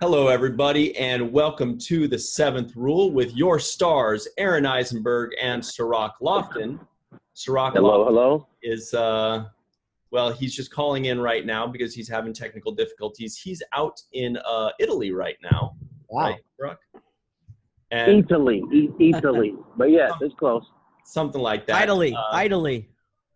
Hello, everybody, and welcome to The Seventh Rule with your stars, Aron Eisenberg and Cirroc Lofton. Cirroc Lofton is, he's just calling in right now because he's having technical difficulties. He's out in Italy right now. Wow. Right, Cirroc? And Italy. But yes, it's close. Something like that. Italy.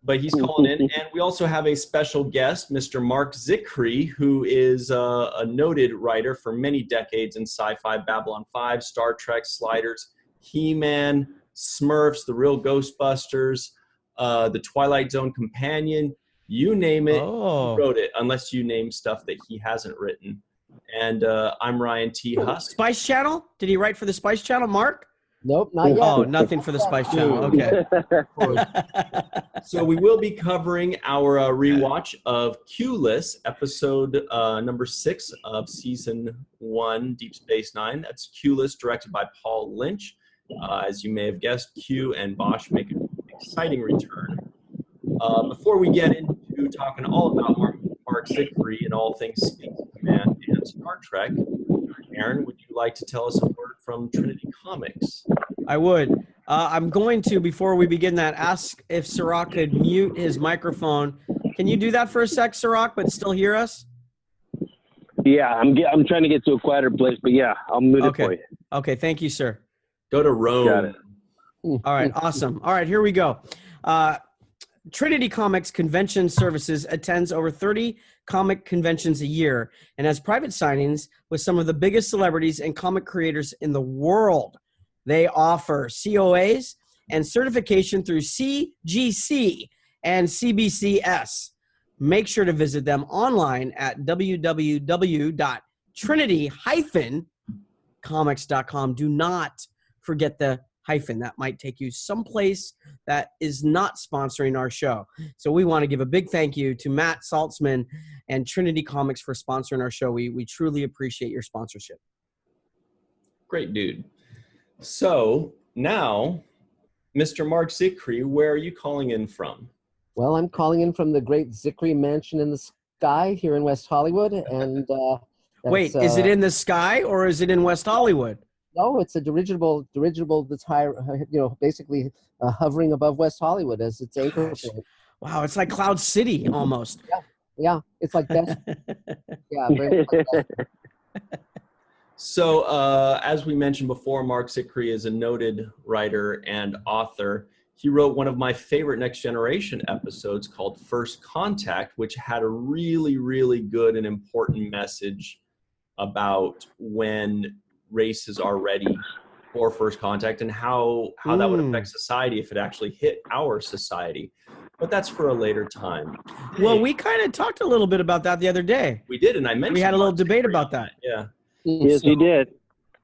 But he's calling in, and we also have a special guest, Mr. Marc Zicree, who is a noted writer for many decades in sci-fi, Babylon 5, Star Trek, Sliders, He-Man, Smurfs, The Real Ghostbusters, The Twilight Zone Companion, you name it, He wrote it, unless you name stuff that he hasn't written. And I'm Ryan T. Husk. Spice Channel? Did he write for the Spice Channel, Mark? Nope, not yet. Oh, nothing for the Spice Channel. Okay. So we will be covering our rewatch of Q-less, episode number 6 of season 1, Deep Space Nine. That's Q-less, directed by Paul Lynch. As you may have guessed, Q and Bosch make an exciting return. Before we get into talking all about Marc Zicree and all things Space Command and Star Trek, Aron, would you like to tell us a word from Trinity Comics? I would. I'm going to, before we begin that, ask if Cirroc could mute his microphone. Can you do that for a sec, Cirroc, but still hear us? Yeah, I'm trying to get to a quieter place, but yeah, I'll mute it for you. Okay, thank you, sir. Go to Rome. Got it. All right, awesome. All right, here we go. Trinity Comics Convention Services attends over 30 comic conventions a year and has private signings with some of the biggest celebrities and comic creators in the world. They offer COAs and certification through CGC and CBCS. Make sure to visit them online at www.trinity-comics.com. Do not forget the hyphen. That might take you someplace that is not sponsoring our show. So we want to give a big thank you to Matt Saltzman and Trinity Comics for sponsoring our show. We truly appreciate your sponsorship. Great dude. So now, Mr. Marc Zicree, where are you calling in from? Well, I'm calling in from the great Zicree Mansion in the Sky here in West Hollywood. And wait, is it in the sky or is it in West Hollywood? No, it's a dirigible that's high, basically hovering above West Hollywood as its anchor point. Wow, it's like Cloud City almost. Yeah, it's like that. Yeah, very much like that. So, as we mentioned before, Marc Zicree is a noted writer and author. He wrote one of my favorite Next Generation episodes called First Contact, which had a really, really good and important message about when races are ready for first contact and how that would affect society if it actually hit our society. But that's for a later time. Well, we kind of talked a little bit about that the other day. We did, and I mentioned we had a little debate about that. Yeah. Yes, you did.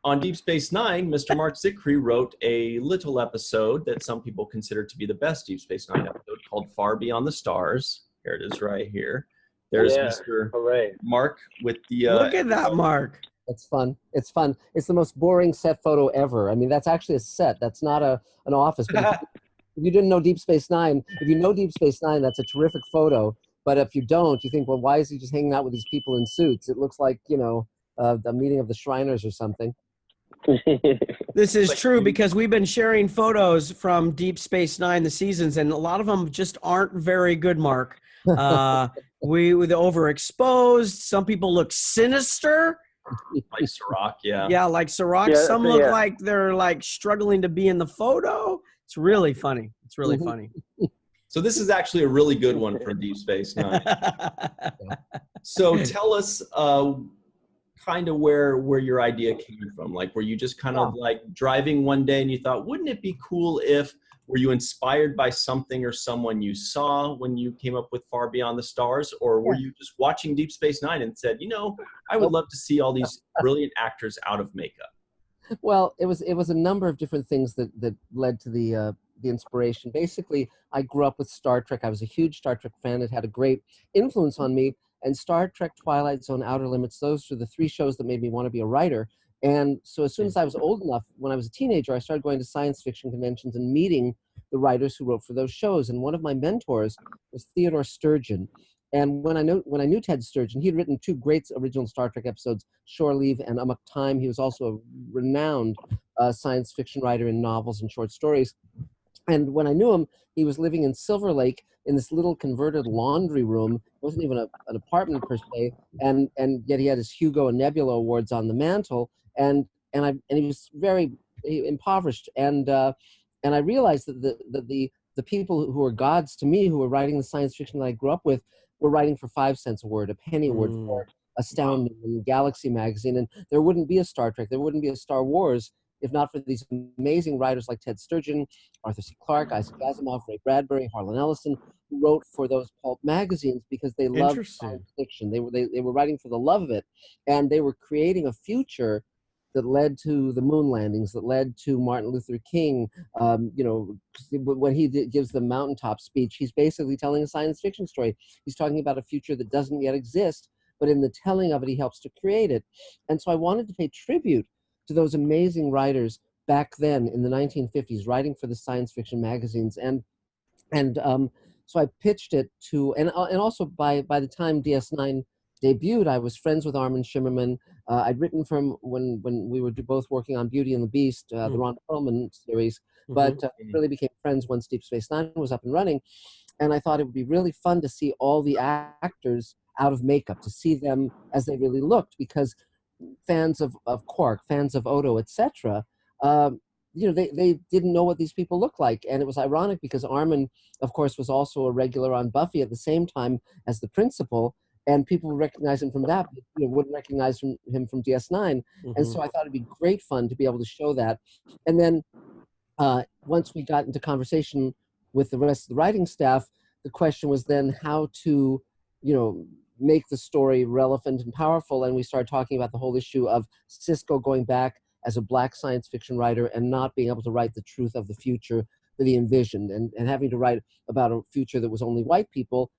On Deep Space Nine, Mr. Marc Zicree wrote a little episode that some people consider to be the best Deep Space Nine episode called Far Beyond the Stars. Here it is right here. There's Mr. Mark with the... Look at that, Mark. It's fun. It's fun. It's the most boring set photo ever. I mean, that's actually a set. That's not an office. But if you didn't know Deep Space Nine, if you know Deep Space Nine, that's a terrific photo. But if you don't, you think, well, why is he just hanging out with these people in suits? It looks like, the meeting of the Shriners or something. This is true because we've been sharing photos from Deep Space Nine, the seasons, and a lot of them just aren't very good, Mark. We were overexposed. Some people look sinister. Like Cirroc, yeah. Yeah, like Cirroc. Yeah, some look like they're like struggling to be in the photo. It's really funny. It's really funny. So this is actually a really good one for Deep Space Nine. So tell us kind of where your idea came from. Like, were you just kind of like driving one day and you thought, wouldn't it be cool if, were you inspired by something or someone you saw when you came up with Far Beyond the Stars? Or were you just watching Deep Space Nine and said, I would love to see all these brilliant actors out of makeup? Well, it was a number of different things that led to the inspiration. Basically, I grew up with Star Trek. I was a huge Star Trek fan. It had a great influence on me. And Star Trek, Twilight Zone, Outer Limits, those were the 3 shows that made me want to be a writer. And so as soon as I was old enough, when I was a teenager, I started going to science fiction conventions and meeting the writers who wrote for those shows. And one of my mentors was Theodore Sturgeon. And when I knew Ted Sturgeon, he had written 2 great original Star Trek episodes, Shore Leave and Amok Time. He was also a renowned science fiction writer in novels and short stories. And when I knew him, he was living in Silver Lake in this little converted laundry room. It wasn't even an apartment per se, and yet he had his Hugo and Nebula awards on the mantle, and he was very impoverished. And I realized that the people who were gods to me, who were writing the science fiction that I grew up with, were writing for 5 cents a word, a penny a word for Astounding in Galaxy magazine, and there wouldn't be a Star Trek, there wouldn't be a Star Wars if not for these amazing writers like Ted Sturgeon, Arthur C. Clarke, Isaac Asimov, Ray Bradbury, Harlan Ellison, who wrote for those pulp magazines because they loved science fiction. They were writing for the love of it, and they were creating a future that led to the moon landings, that led to Martin Luther King. When he gives the mountaintop speech, he's basically telling a science fiction story. He's talking about a future that doesn't yet exist, but in the telling of it, he helps to create it. And so I wanted to pay tribute to those amazing writers back then in the 1950s, writing for the science fiction magazines. So I pitched it to, and also by the time DS9 debuted, I was friends with Armin Shimmerman. I'd written for him when we were both working on Beauty and the Beast, the Ron Perlman series, but really became friends once Deep Space Nine was up and running. And I thought it would be really fun to see all the actors out of makeup, to see them as they really looked, because fans of Quark, fans of Odo, etc., they didn't know what these people looked like. And it was ironic because Armin, of course, was also a regular on Buffy at the same time as the principal, and people would recognize him from that, but wouldn't recognize him from DS9. And so I thought it'd be great fun to be able to show that. And then once we got into conversation with the rest of the writing staff, the question was then how to, make the story relevant and powerful. And we started talking about the whole issue of Sisko going back as a Black science fiction writer and not being able to write the truth of the future that he envisioned, and having to write about a future that was only white people,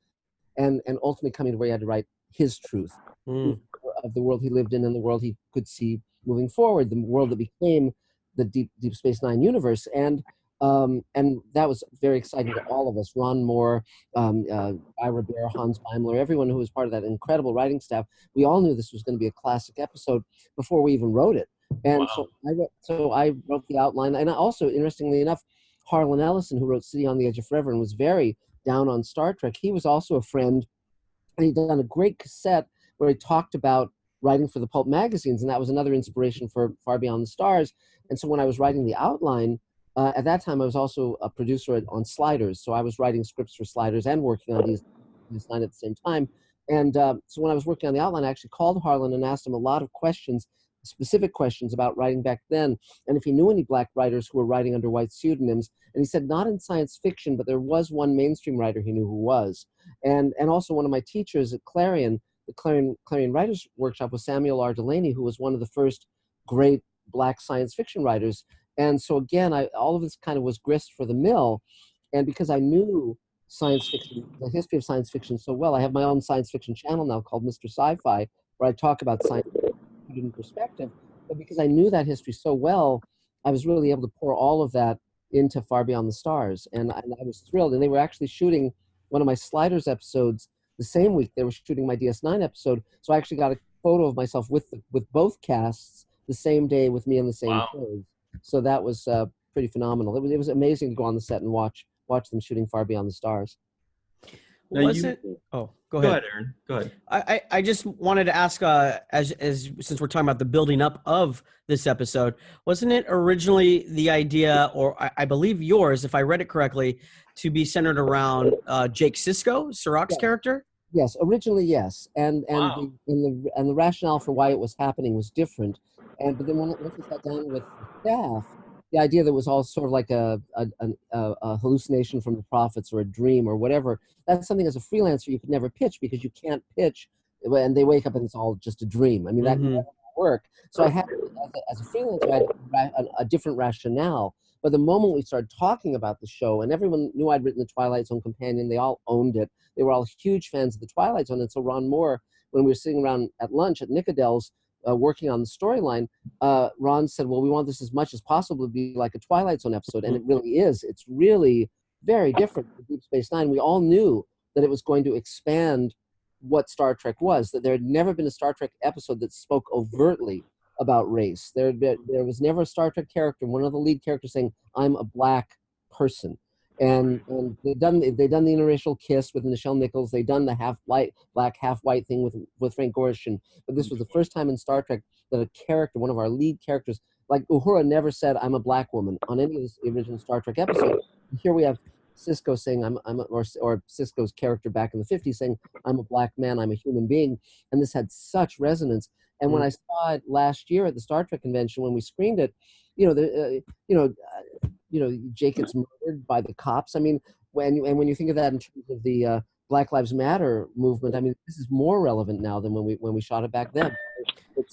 and ultimately coming to where he had to write his truth of the world he lived in and the world he could see moving forward, the world that became the Deep Space Nine universe. And that was very exciting to all of us. Ron Moore, Ira Bear, Hans Beimler, everyone who was part of that incredible writing staff. We all knew this was going to be a classic episode before we even wrote it. And so I wrote the outline. And also, interestingly enough, Harlan Ellison, who wrote City on the Edge of Forever and was very down on Star Trek, he was also a friend. And he'd done a great cassette where he talked about writing for the pulp magazines. And that was another inspiration for Far Beyond the Stars. And so when I was writing the outline, at that time, I was also a producer on Sliders, so I was writing scripts for Sliders and working on DS9 at the same time. And so when I was working on the outline, I actually called Harlan and asked him a lot of questions, specific questions about writing back then, and if he knew any Black writers who were writing under white pseudonyms. And he said not in science fiction, but there was one mainstream writer he knew who was. And also one of my teachers at Clarion, the Clarion Writers Workshop, was Samuel R. Delany, who was one of the first great Black science fiction writers. And so again, all of this kind of was grist for the mill. And because I knew science fiction, the history of science fiction so well, I have my own science fiction channel now called Mr. Sci-Fi, where I talk about science fiction in perspective. But because I knew that history so well, I was really able to pour all of that into Far Beyond the Stars. And I was thrilled. And they were actually shooting one of my Sliders episodes the same week they were shooting my DS9 episode. So I actually got a photo of myself with both casts the same day with me in the same clothes. So that was pretty phenomenal. It was amazing to go on the set and watch them shooting Far Beyond the Stars. Go ahead. Go ahead, Aaron. Go ahead. I just wanted to ask, as since we're talking about the building up of this episode, wasn't it originally the idea, or I believe yours, if I read it correctly, to be centered around Jake Sisko, Cirroc's character? Yes, originally yes, and the rationale for why it was happening was different. But then once we sat down with the staff, the idea that it was all sort of like a hallucination from the prophets or a dream or whatever, that's something as a freelancer you could never pitch, because you can't pitch when they wake up and it's all just a dream. I mean, that never work. So I had, as a freelancer, I had a different rationale. But the moment we started talking about the show, and everyone knew I'd written The Twilight Zone Companion, they all owned it. They were all huge fans of The Twilight Zone. And so Ron Moore, when we were sitting around at lunch at Nicodell's, working on the storyline, Ron said, well, we want this as much as possible to be like a Twilight Zone episode. And it really is. It's really very different from Deep Space Nine. We all knew that it was going to expand what Star Trek was, that there had never been a Star Trek episode that spoke overtly about race. There was never a Star Trek character, one of the lead characters, saying, "I'm a black person." And they've done the interracial kiss with Nichelle Nichols. They've done the half black, half white thing with Frank Gorshin. But this was the first time in Star Trek that a character, one of our lead characters, like Uhura, never said, "I'm a black woman" on any of the original Star Trek episodes. Here we have Sisko saying, or Sisko's character back in the 50s saying, "I'm a black man, I'm a human being," and this had such resonance. And when I saw it last year at the Star Trek convention when we screened it, Jake gets murdered by the cops. I mean, when you think of that in terms of the Black Lives Matter movement, I mean, this is more relevant now than when we shot it back then.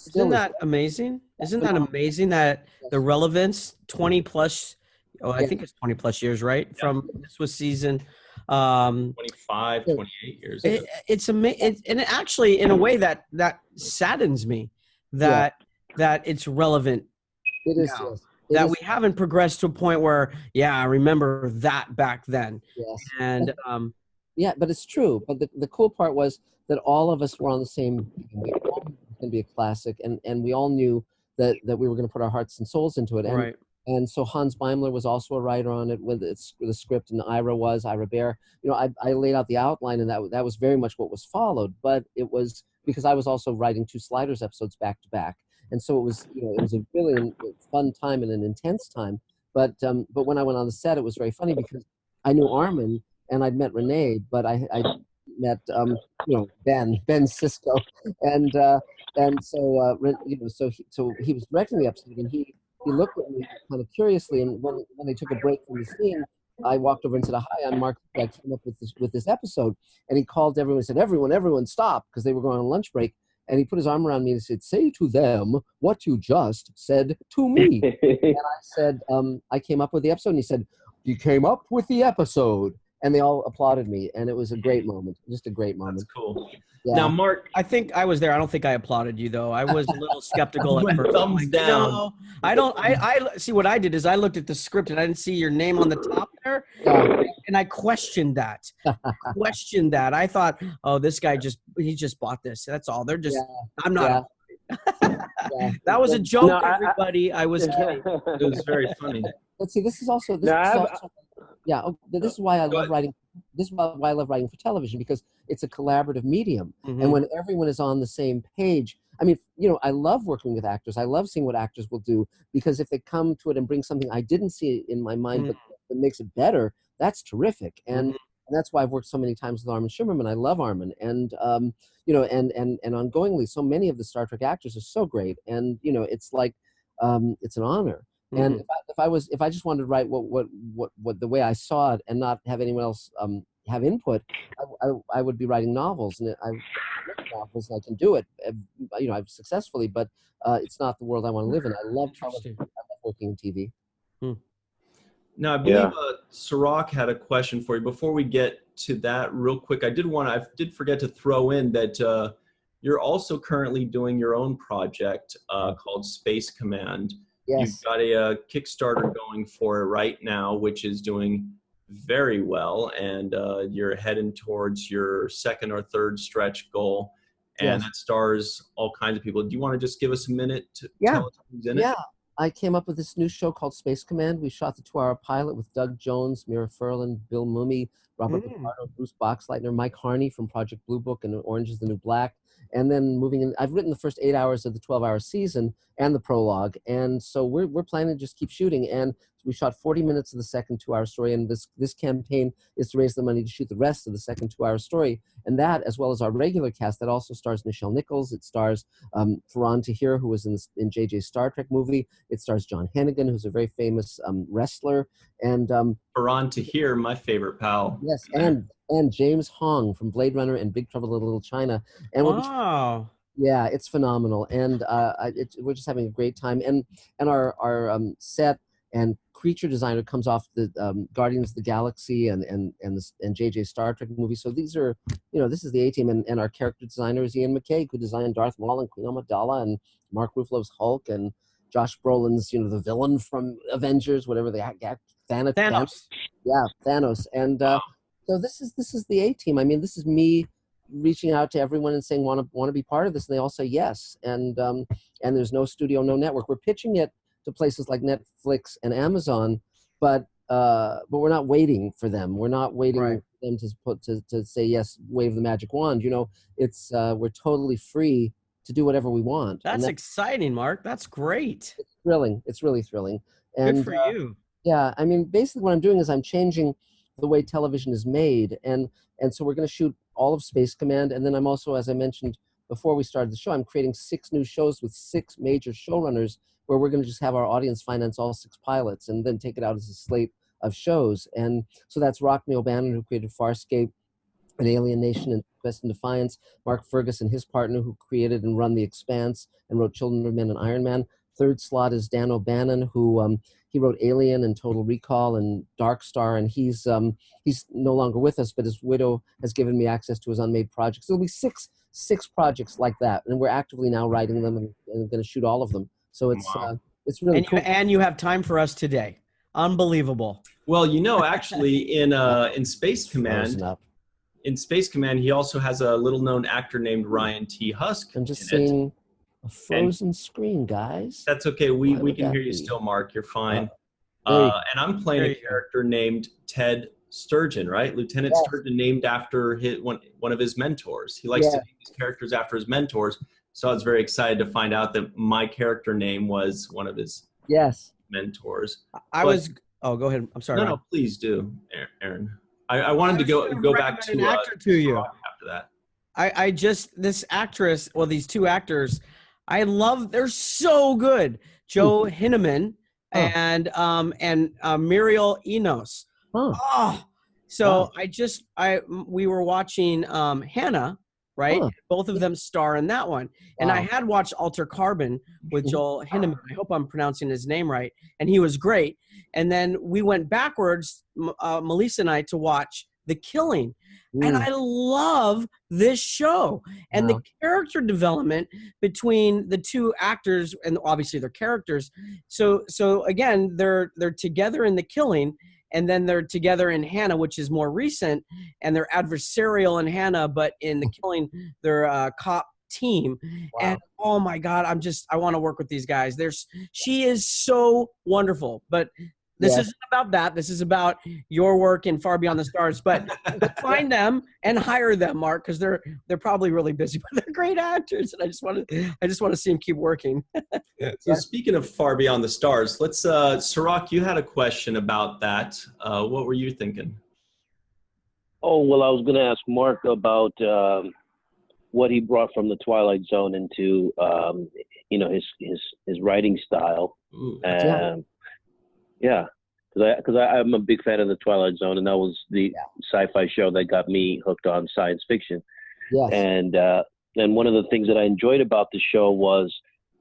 Isn't that amazing? Isn't that amazing that the relevance 20 plus? Oh, I think it's 20 plus years, right? Yeah. From this was season 25, 28 years. It's amazing, and it actually, in a way, that saddens me that it's relevant. It is. Now. Yes. That we haven't progressed to a point where, I remember that back then. Yes. And yeah, but it's true. But the cool part was that all of us were on the same. We all knew it was going to be a classic, and we all knew that we were going to put our hearts and souls into it. And, right. And so Hans Beimler was also a writer on it with the script, and Ira Bear. I laid out the outline, and that was very much what was followed. But it was because I was also writing 2 Sliders episodes back to back. And so it was a really fun time and an intense time. But when I went on the set, it was very funny because I knew Armin and I'd met Renee, but I met Ben Sisko, and so he was directing the episode, and he looked at me kind of curiously, and when they took a break from the scene, I walked over and said, "Hi, I'm Marc. I came up with this episode," and he called everyone and said, "Everyone, stop," because they were going on lunch break. And he put his arm around me and said, "Say to them what you just said to me." And I said, "I came up with the episode." And he said, "You came up with the episode." And they all applauded me. And it was a great moment. Just a great moment. That's cool. Yeah. Now, Mark. I think I was there. I don't think I applauded you, though. I was a little skeptical at first. Thumbs down. No, I don't. I see what I did is I looked at the script and I didn't see your name on the top there. Yeah. And I questioned that. I thought, oh, this guy he just bought this. That's all. They're just, I'm not. Yeah. That was a joke, everybody. I was kidding. It was very funny. Let's see, this is why I love writing. This is why I love writing for television, because it's a collaborative medium. Mm-hmm. And when everyone is on the same page, I mean, I love working with actors. I love seeing what actors will do, because if they come to it and bring something I didn't see in my mind, but that makes it better, that's terrific. And that's why I've worked so many times with Armin Shimmerman. I love Armin, and and ongoingly, so many of the Star Trek actors are so great, and it's like it's an honor. And if I just wanted to write what the way I saw it and not have anyone else have input, I would be writing novels, and I've written novels and I can do it, I've successfully, but it's not the world I want to live in. I love television. I love working in TV. Now, I believe Cirroc had a question for you. Before we get to that, real quick, I did forget to throw in that you're also currently doing your own project called Space Command. Yes. You've got a Kickstarter going for it right now, which is doing very well, and you're heading towards your 2nd or 3rd stretch goal, and that stars all kinds of people. Do you want to just give us a minute to tell us who's in it? Yeah. I came up with this new show called Space Command. We shot the 2-hour pilot with Doug Jones, Mira Furlan, Bill Mumy, Robert Picardo, Bruce Boxleitner, Mike Harney from Project Blue Book and Orange is the New Black. And then moving in, I've written the first 8 hours of the 12-hour season and the prologue. And so we're planning to just keep shooting. And we shot 40 minutes of the second 2-hour story. And this campaign is to raise the money to shoot the rest of the second 2-hour story. And that, as well as our regular cast, that also stars Nichelle Nichols. It stars Faran Tahir, who was in JJ's Star Trek movie. It stars John Hennigan, who's a very famous wrestler. And Faran Tahir, my favorite pal. Yes, and James Hong from Blade Runner and Big Trouble in Little China. And wow. Yeah, it's phenomenal, and we're just having a great time. And our set and creature designer comes off the Guardians of the Galaxy and JJ Star Trek movie. So these are, this is the A-team, and our character designer is Ian McKay, who designed Darth Maul and Queen Amidala and Mark Ruffalo's Hulk and Josh Brolin's, the villain from Avengers, whatever they have, Thanos. Thanos. Yeah, Thanos. And So this is the A team. I mean, this is me reaching out to everyone and saying want to be part of this, and they all say yes. And there's no studio, no network. We're pitching it to places like Netflix and Amazon, but we're not waiting for them. We're not waiting Right. for them to say yes, wave the magic wand. You know, it's we're totally free to do whatever we want. That's exciting, Mark. That's great. It's thrilling. It's really thrilling. And Good for you. yeah, I mean, basically what I'm doing is I'm changing the way television is made. And so we're going to shoot all of Space Command. And then I'm also, as I mentioned before we started the show, I'm creating 6 new shows with 6 major showrunners where we're going to just have our audience finance all 6 pilots and then take it out as a slate of shows. And so that's Rockne O'Bannon, who created Farscape and Alien Nation and Quest and Defiance, Mark Ferguson, his partner, who created and run The Expanse and wrote Children of Men and Iron Man. Third slot is Dan O'Bannon, who he wrote Alien and Total Recall and Dark Star, and he's no longer with us, but his widow has given me access to his unmade projects. There'll be six projects like that, and we're actively now writing them and going to shoot all of them. So it's really cool. And you have time for us today. Unbelievable. Well, you know, actually, in Space Command, he also has a little-known actor named Ryan T. Husk. I'm just seeing a frozen screen, guys. That's okay. We can hear you still, Mark. You're fine. And I'm playing a character named Ted Sturgeon, right? Lieutenant Sturgeon, named after one of his mentors. He likes to name his characters after his mentors. So I was very excited to find out that my character name was one of his mentors. Go ahead. I'm sorry. No, please do, Aaron. I wanted to go back to an actor to you after that. I just, this actress, well, these 2 actors, I love, they're so good. Joe Hinneman and Muriel Enos. So we were watching Hannah, right? Both of them star in that one. And I had watched Alter Carbon with Joel Hinneman. I hope I'm pronouncing his name right. And he was great. And then we went backwards, Melissa and I, to watch The Killing. And I love this show. And the character development between the 2 actors, and obviously their characters. So again, they're together in The Killing, and then they're together in Hannah, which is more recent, and they're adversarial in Hannah, but in The Killing, they're a cop team. And oh my God, I want to work with these guys. She is so wonderful. But this isn't about that. This is about your work in Far Beyond the Stars. But find them and hire them, Mark, because they're probably really busy, but they're great actors, and I just want to see them keep working. So speaking of Far Beyond the Stars, let's Cirroc, you had a question about that. What were you thinking? Oh, well, I was going to ask Mark about what he brought from the Twilight Zone into his writing style. Because I'm a big fan of the Twilight Zone, and that was the sci-fi show that got me hooked on science fiction. Yes. And one of the things that I enjoyed about the show was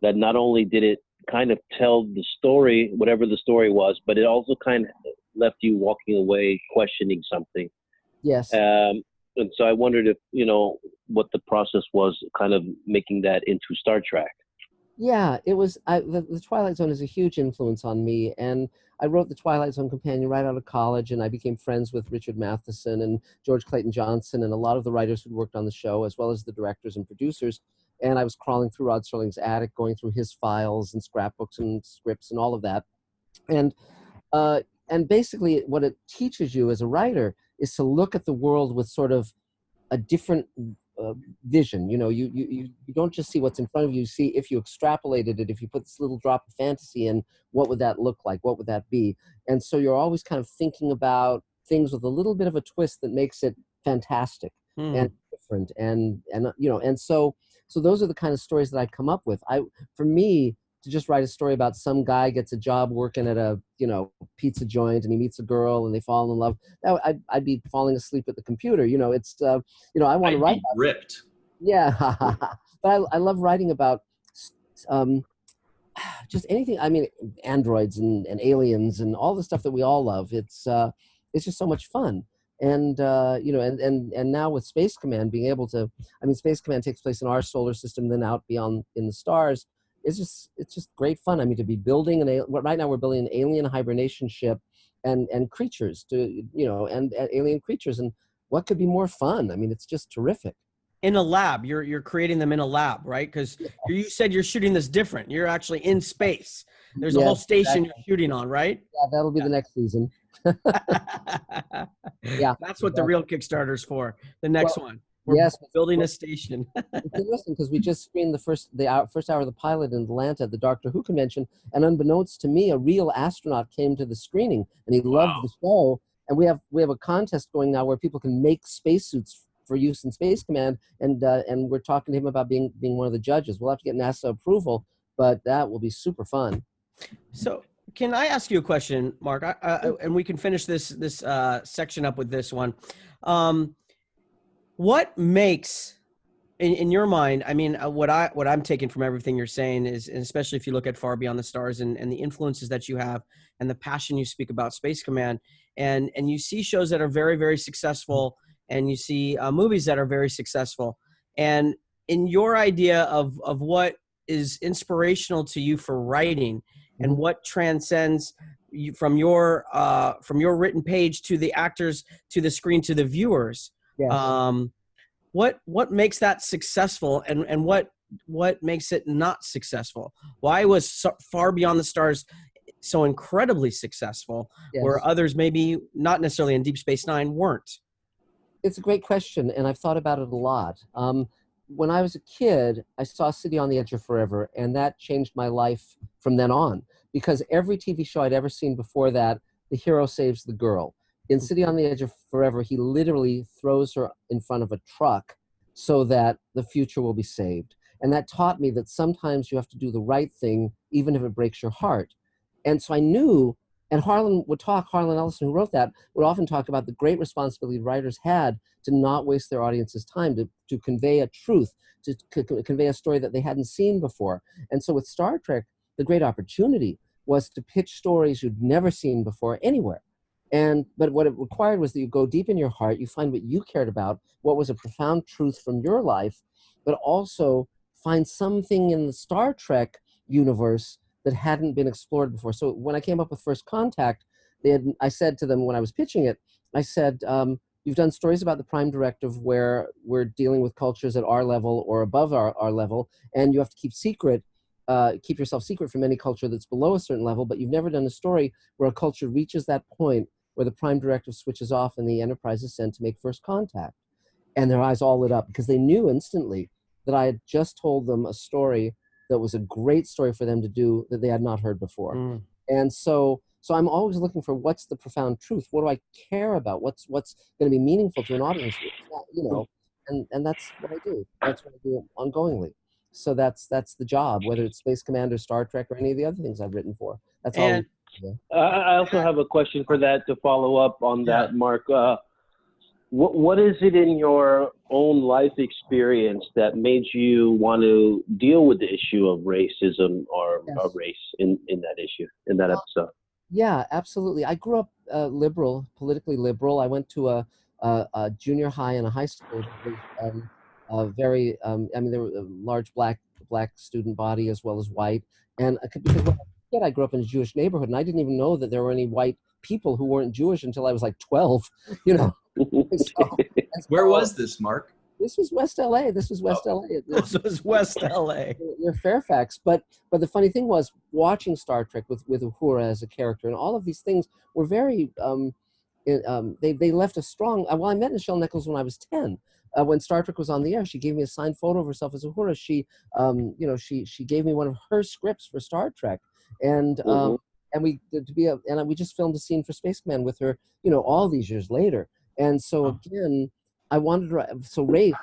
that not only did it kind of tell the story, whatever the story was, but it also kind of left you walking away questioning something. Yes. And so I wondered if, what the process was kind of making that into Star Trek. Yeah, it was. The Twilight Zone is a huge influence on me, and I wrote the Twilight Zone Companion right out of college, and I became friends with Richard Matheson and George Clayton Johnson and a lot of the writers who worked on the show, as well as the directors and producers. And I was crawling through Rod Serling's attic, going through his files and scrapbooks and scripts and all of that. And basically, what it teaches you as a writer is to look at the world with sort of a different vision. You don't just see what's in front of you. You see, if you extrapolated it, if you put this little drop of fantasy in, what would that look like? What would that be? And so you're always kind of thinking about things with a little bit of a twist that makes it fantastic and different. And so those are the kind of stories that I come up with. For me, to just write a story about some guy gets a job working at a pizza joint, and he meets a girl and they fall in love, I'd be falling asleep at the computer. I want to write about ripped. Yeah. But I love writing about just anything. I mean, androids and aliens and all the stuff that we all love. It's just so much fun. And and now with Space Command being able to, Space Command takes place in our solar system, then out beyond in the stars. It's just great fun. To be building right now we're building an alien hibernation ship, and creatures and alien creatures. And what could be more fun? I mean, it's just terrific. In a lab, you're creating them in a lab, right? Because you said you're shooting this different. You're actually in space. There's a whole station you're shooting on, right? Yeah, that'll be the next season. Yeah, that's what the real Kickstarter's for. The next one. We're building a station. It's interesting because we just screened the first hour of the pilot in Atlanta at the Doctor Who convention, and unbeknownst to me, a real astronaut came to the screening, and he loved the show. And we have a contest going now where people can make spacesuits for use in Space Command, and we're talking to him about being one of the judges. We'll have to get NASA approval, but that will be super fun. So, can I ask you a question, Mark? And we can finish this section up with this one. What makes, in your mind, I mean, what I'm taking from everything you're saying is, and especially if you look at Far Beyond the Stars and the influences that you have and the passion you speak about Space Command, and you see shows that are very, very successful, and you see movies that are very successful. And in your idea of what is inspirational to you for writing, and what transcends you from your written page to the actors, to the screen, to the viewers. Yes. What makes that successful, and what makes it not successful? Why was Far Beyond the Stars so incredibly successful, where others maybe not necessarily in Deep Space Nine weren't? It's a great question, and I've thought about it a lot. When I was a kid, I saw City on the Edge of Forever, and that changed my life from then on, because every TV show I'd ever seen before that, the hero saves the girl. In City on the Edge of Forever, he literally throws her in front of a truck so that the future will be saved. And that taught me that sometimes you have to do the right thing, even if it breaks your heart. And so I knew, and Harlan Ellison, who wrote that, would often talk about the great responsibility writers had to not waste their audience's time, to convey a truth, to convey a story that they hadn't seen before. And so with Star Trek, the great opportunity was to pitch stories you'd never seen before anywhere. But what it required was that you go deep in your heart, you find what you cared about, what was a profound truth from your life, but also find something in the Star Trek universe that hadn't been explored before. So when I came up with First Contact, I said to them when I was pitching it, I said, you've done stories about the Prime Directive where we're dealing with cultures at our level or above our level, and you have to keep yourself secret from any culture that's below a certain level, but you've never done a story where a culture reaches that point where the Prime Directive switches off and the Enterprise is sent to make first contact. And their eyes all lit up because they knew instantly that I had just told them a story that was a great story for them to do that they had not heard before. And so I'm always looking for what's the profound truth. What do I care about? What's going to be meaningful to an audience? And that's what I do. That's what I do ongoingly. So that's the job, whether it's Space Command or Star Trek or any of the other things I've written for. That's all. I also have a question for that to follow up on that, Mark. What is it in your own life experience that made you want to deal with the issue of racism or race in that issue, in that episode? Yeah, absolutely. I grew up liberal, politically liberal. I went to a junior high and a high school. There were a large black student body as well as white. And because when I was a kid, I grew up in a Jewish neighborhood, and I didn't even know that there were any white people who weren't Jewish until I was like 12, Where was this, Mark? This was West LA. This was West LA. This was West LA. Near Fairfax. But the funny thing was watching Star Trek with Uhura as a character, and all of these things were very they left a strong. Well, I met Nichelle Nichols when I was 10. When Star Trek was on the air, she gave me a signed photo of herself as Uhura. She gave me one of her scripts for Star Trek, and we just filmed a scene for Space Command with her, all these years later. And so again, I wanted to. So race,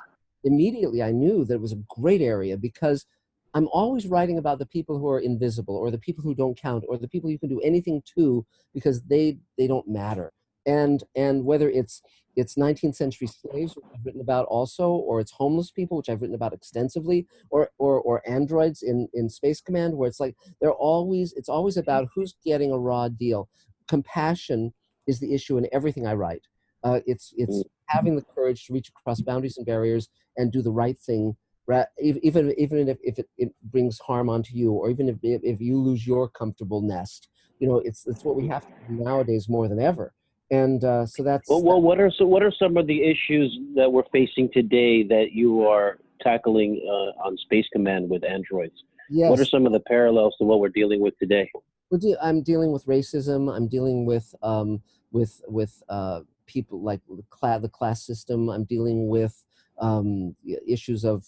immediately I knew that it was a great area because I'm always writing about the people who are invisible, or the people who don't count, or the people you can do anything to because they don't matter. And whether it's 19th century slaves, which I've written about also, or it's homeless people, which I've written about extensively, or androids in Space Command, where it's like it's always about who's getting a raw deal. Compassion is the issue in everything I write. It's having the courage to reach across boundaries and barriers and do the right thing, even if it brings harm onto you, or even if you lose your comfortable nest. it's what we have to do nowadays more than ever. And so that's well. What are some of the issues that we're facing today that you are tackling on Space Command with androids? Yes. What are some of the parallels to what we're dealing with today? I'm dealing with racism. I'm dealing with people like the class system. I'm dealing with issues of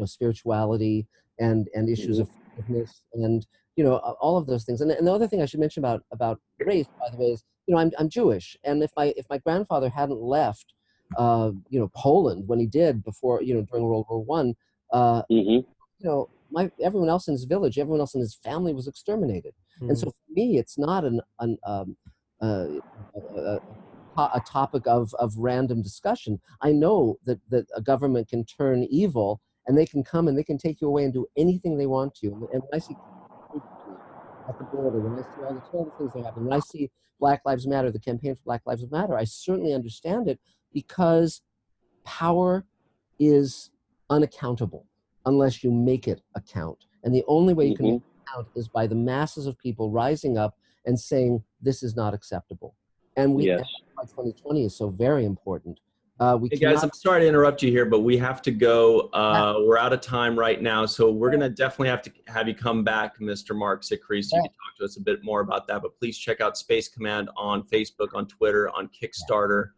spirituality and issues of forgiveness and all of those things. And the other thing I should mention about race, by the way, is I'm Jewish, and if my grandfather hadn't left Poland when he did before during World War One, everyone else in his village, everyone else in his family was exterminated. And so for me, it's not a topic of random discussion. I know that a government can turn evil, and they can come and they can take you away and do anything they want to. And when I see at the border, when I see all the terrible things that happen, when I see Black Lives Matter, the campaign for Black Lives Matter, I certainly understand it, because power is unaccountable unless you make it account. And the only way you can make it account is by the masses of people rising up and saying, this is not acceptable. And that's why 2020 is so very important. Hey guys, I'm sorry to interrupt you here, but we have to go. We're out of time right now, so we're going to definitely have to have you come back, Mr. Marc Zicree, so you can talk to us a bit more about that. But please check out Space Command on Facebook, on Twitter, on Kickstarter.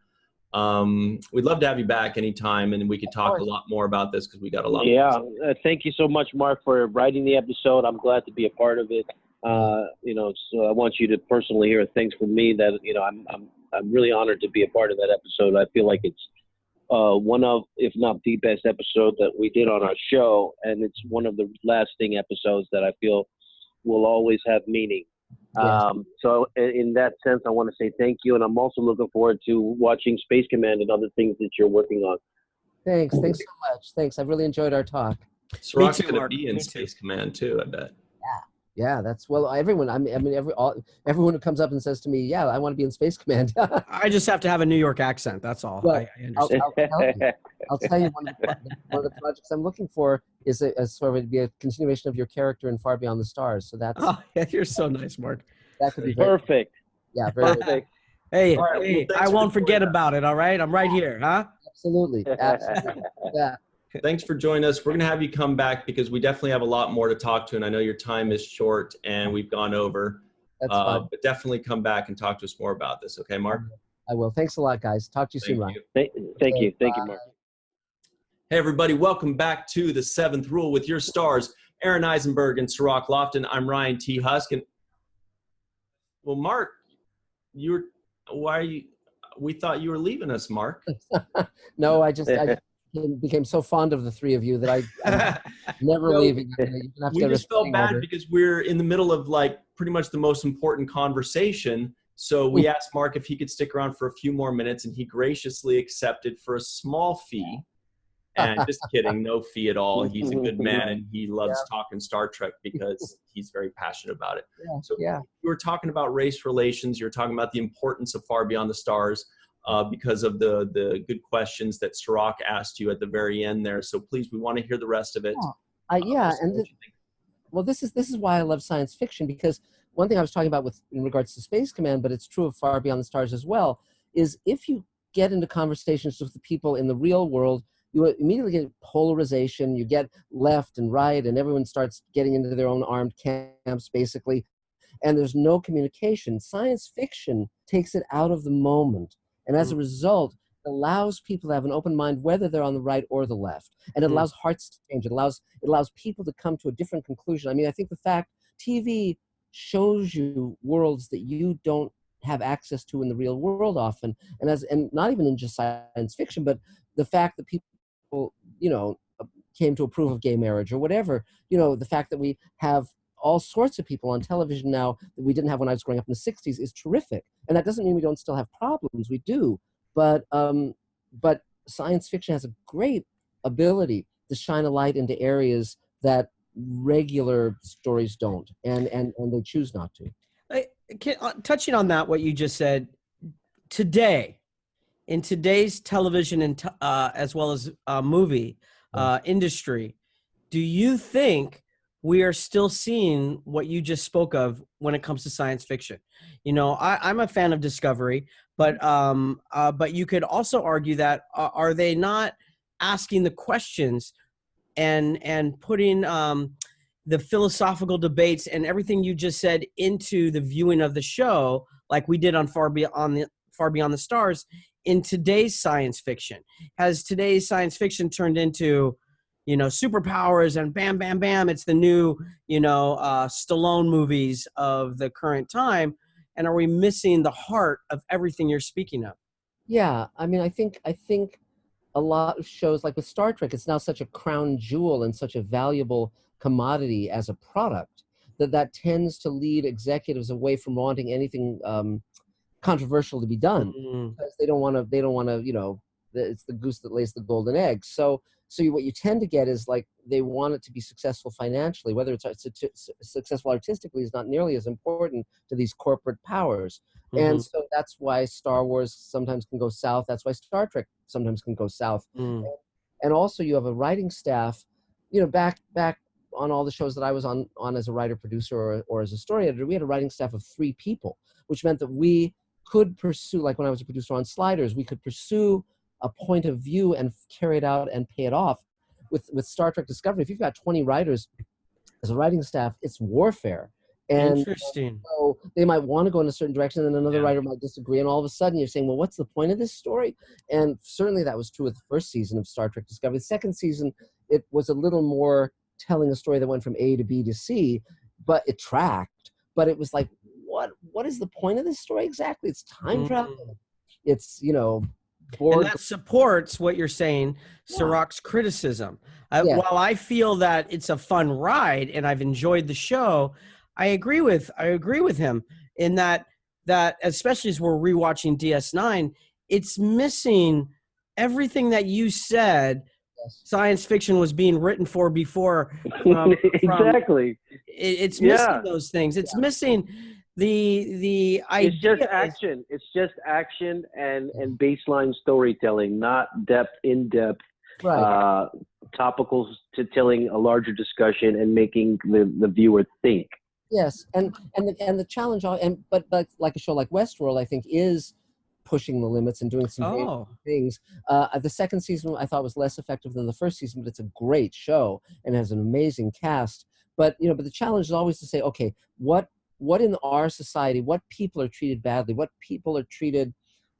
We'd love to have you back anytime, and we could talk a lot more about this because we got a lot. Yeah, thank you so much, Marc, for writing the episode. I'm glad to be a part of it. So I want you to personally hear things from me that I'm really honored to be a part of that episode. I feel like it's one of, if not the best episode that we did on our show, and it's one of the lasting episodes that I feel will always have meaning. So in that sense, I want to say thank you, and I'm also looking forward to watching Space Command and other things that you're working on. Thanks so much. Thanks. I've really enjoyed our talk. Cirroc's going to be in Space Command too, I bet. Yeah, that's everyone. Everyone who comes up and says to me, "Yeah, I want to be in Space Command." I just have to have a New York accent. That's all. Well, I understand. I'll tell you one of the projects I'm looking for is a sort of be a continuation of your character in Far Beyond the Stars. So that's. Oh, yeah, you're so nice, Marc. That could be perfect. Yeah, very perfect. Hey, I won't forget about it. All right, I'm right here, huh? Absolutely. Yeah. Thanks for joining us. We're going to have you come back because we definitely have a lot more to talk to, and I know your time is short and we've gone over. That's fine. But definitely come back and talk to us more about this. Okay, Marc? I will. Thanks a lot, guys. Talk to you soon, Ryan. Thank you, Marc. Hey, everybody. Welcome back to The Seventh Rule with your stars, Aron Eisenberg and Cirroc Lofton. I'm Ryan T. Husk. And, well, Marc, we thought you were leaving us, Marc. No, I became so fond of the three of you that I'm never leaving. We just felt bad because we're in the middle of pretty much the most important conversation. So we asked Marc if he could stick around for a few more minutes, and he graciously accepted for a small fee. And just kidding, no fee at all. He's a good man, and he loves talking Star Trek because he's very passionate about it. You were talking about race relations. You were talking about the importance of Far Beyond the Stars. Because of the good questions that Cirroc asked you at the very end there. So please, we want to hear the rest of it. This is why I love science fiction, because one thing I was talking about in regards to Space Command, but it's true of Far Beyond the Stars as well, is if you get into conversations with the people in the real world, you immediately get polarization, you get left and right, and everyone starts getting into their own armed camps, basically, and there's no communication. Science fiction takes it out of the moment. And as a result, it allows people to have an open mind, whether they're on the right or the left. And it allows hearts to change. It allows people to come to a different conclusion. I mean, I think the fact TV shows you worlds that you don't have access to in the real world often. And not even in just science fiction, but the fact that people, came to approve of gay marriage or whatever, the fact that we have all sorts of people on television now that we didn't have when I was growing up in the 60s is terrific. And that doesn't mean we don't still have problems. We do. But science fiction has a great ability to shine a light into areas that regular stories don't. And they choose not to. Touching on that, what you just said, today, in today's television and as well as movie industry, do you think we are still seeing what you just spoke of when it comes to science fiction. You know, I'm a fan of Discovery, but you could also argue that are they not asking the questions and putting the philosophical debates and everything you just said into the viewing of the show, like we did on Far Beyond the Stars, in today's science fiction? Has today's science fiction turned into, you know, superpowers and bam, bam, bam, it's the new, you know, Stallone movies of the current time? And are we missing the heart of everything you're speaking of? Yeah, I mean, I think a lot of shows, like with Star Trek, it's now such a crown jewel and such a valuable commodity as a product that tends to lead executives away from wanting anything controversial to be done, because they don't want to, you know, it's the goose that lays the golden egg. So what you tend to get is, like, they want it to be successful financially. Whether it's successful artistically is not nearly as important to these corporate powers. And so that's why Star Wars sometimes can go south. That's why Star Trek sometimes can go south. And also you have a writing staff, you know, back on all the shows that I was on as a writer, producer, or as a story editor, we had a writing staff of 3 people, which meant that we could pursue, like when I was a producer on Sliders, we could pursue a point of view and carry it out and pay it off. With Star Trek Discovery, if you've got 20 writers as a writing staff, it's warfare. And Interesting. so they might want to go in a certain direction, and another writer might disagree, and all of a sudden you're saying, well, what's the point of this story? And certainly that was true with the first season of Star Trek Discovery. The second season, it was a little more telling a story that went from A to B to C, but it tracked. But it was like, what is the point of this story exactly? It's time travel. It's, you know, and that supports what you're saying, Cirroc's criticism. While I feel that it's a fun ride and I've enjoyed the show, I agree with him in that especially as we're rewatching DS9, it's missing everything that you said science fiction was being written for before. Exactly. It's missing those things. It's missing the idea. It's just action and baseline storytelling, not in-depth topicals to telling a larger discussion and making the viewer think. Yes, and the challenge, but like a show like Westworld, I think, is pushing the limits and doing some great things. The second season I thought was less effective than the first season, but it's a great show and has an amazing cast. But the challenge is always to say, okay, what in our society, what people are treated badly, what people are treated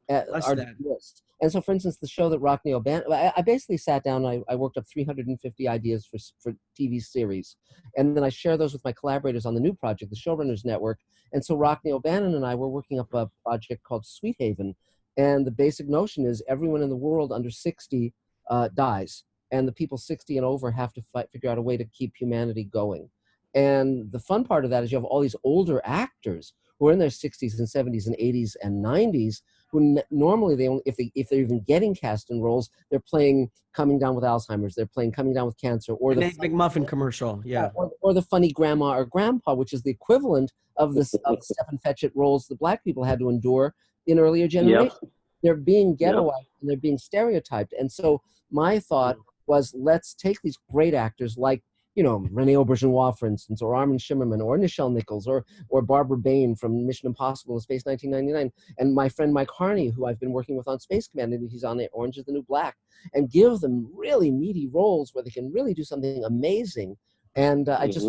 are dismissed. And so, for instance, the show that Rockney O'Bannon, I basically sat down and I worked up 350 ideas for TV series. And then I share those with my collaborators on the new project, the Showrunners Network. And so Rockney O'Bannon and I were working up a project called Sweet Haven. And the basic notion is everyone in the world under 60 dies. And the people 60 and over have to figure out a way to keep humanity going. And the fun part of that is you have all these older actors who are in their 60s and 70s and 80s and 90s, who normally if they're even getting cast in roles, they're playing coming down with Alzheimer's, they're playing coming down with cancer, or the Egg McMuffin commercial, or the funny grandma or grandpa, which is the equivalent of the Stephen Fetchit roles that Black people had to endure in earlier generations. Yep. They're being ghettoized and they're being stereotyped. And so my thought was, let's take these great actors like, Rene Auberjonois, for instance, or Armin Shimmerman, or Nichelle Nichols, or Barbara Bain from Mission Impossible in Space 1999, and my friend Mike Harney, who I've been working with on Space Command, and he's on Orange is the New Black, and give them really meaty roles where they can really do something amazing. And I just